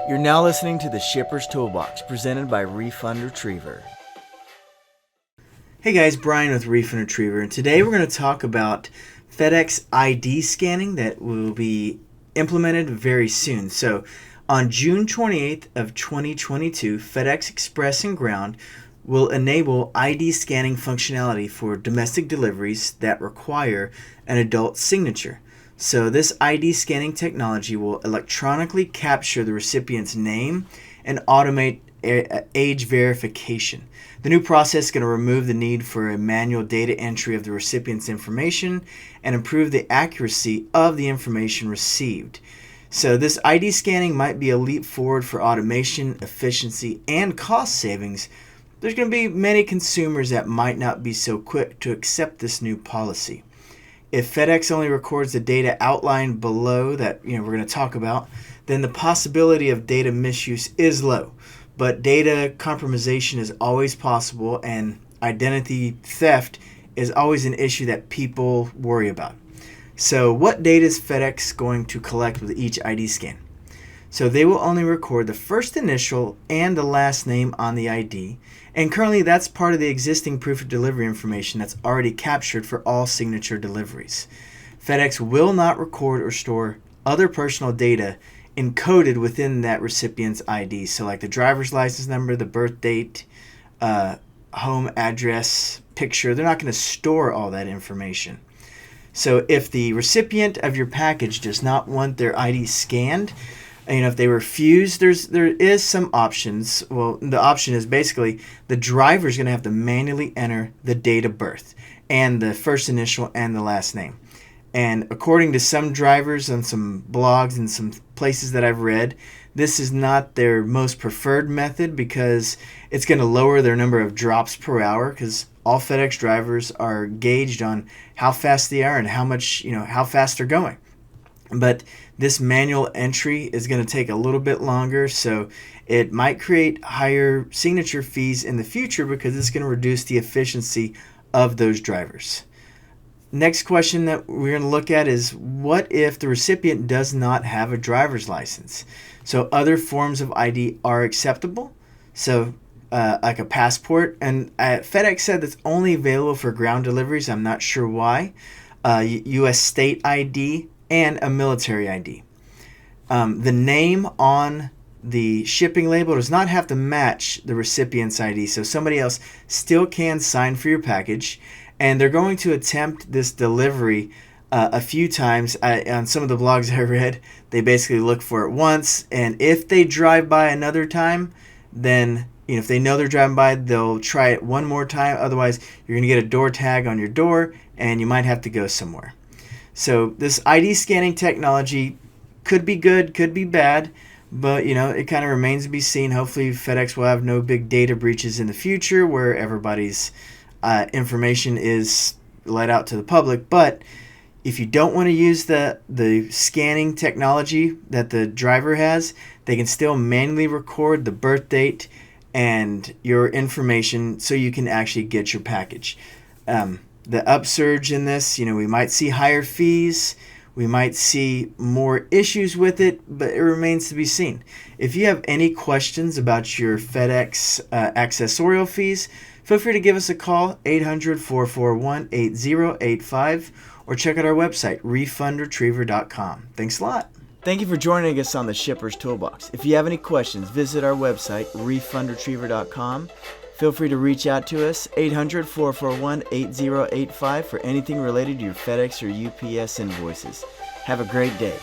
You're now listening to the Shipper's Toolbox, presented by Refund Retriever. Hey guys, Brian with Refund Retriever, and today we're going to talk about FedEx ID scanning that will be implemented very soon. So, on June 28th of 2022, FedEx Express and Ground will enable ID scanning functionality for domestic deliveries that require an adult signature. So this ID scanning technology will electronically capture the recipient's name and automate age verification. The new process is going to remove the need for a manual data entry of the recipient's information and improve the accuracy of the information received. So this ID scanning might be a leap forward for automation, efficiency, and cost savings. There's going to be many consumers that might not be so quick to accept this new policy. If FedEx only records the data outlined below that we're going to talk about, then the possibility of data misuse is low. But data compromisation is always possible, and identity theft is always an issue that people worry about. So what data is FedEx going to collect with each ID scan? So they will only record the first initial and the last name on the ID, and currently that's part of the existing proof of delivery information that's already captured for all signature deliveries. FedEx will not record or store other personal data encoded within that recipient's ID, so like the driver's license number, the birth date, home address, picture. They're not going to store all that information. So if the recipient of your package does not want their ID scanned, if they refuse, there is some options. Well, the option is basically the driver is going to have to manually enter the date of birth and the first initial and the last name. And according to some drivers on some blogs and some places that I've read, this is not their most preferred method because it's going to lower their number of drops per hour, because all FedEx drivers are gauged on how fast they are and how fast they're going. But this manual entry is going to take a little bit longer, so it might create higher signature fees in the future because it's going to reduce the efficiency of those drivers. Next question that we're going to look at is, what if the recipient does not have a driver's license? So other forms of ID are acceptable, so like a passport, and FedEx said that's only available for ground deliveries. I'm not sure why. U.S. state ID and a military ID. The name on the shipping label does not have to match the recipient's ID, so somebody else still can sign for your package, and they're going to attempt this delivery a few times. On some of the blogs I read, they basically look for it once, and if they drive by another time, then if they know they're driving by, they'll try it one more time. Otherwise, you're going to get a door tag on your door, and you might have to go somewhere. So this ID scanning technology could be good, could be bad, but it kind of remains to be seen. Hopefully FedEx will have no big data breaches in the future where everybody's information is let out to the public. But if you don't want to use the scanning technology that the driver has, they can still manually record the birth date and your information so you can actually get your package. The upsurge in this, we might see higher fees, we might see more issues with it, but it remains to be seen. If you have any questions about your FedEx accessorial fees, feel free to give us a call, 800-441-8085, or check out our website, refundretriever.com. Thanks a lot. Thank you for joining us on the Shipper's Toolbox. If you have any questions, visit our website, refundretriever.com. Feel free to reach out to us, 800-441-8085, for anything related to your FedEx or UPS invoices. Have a great day.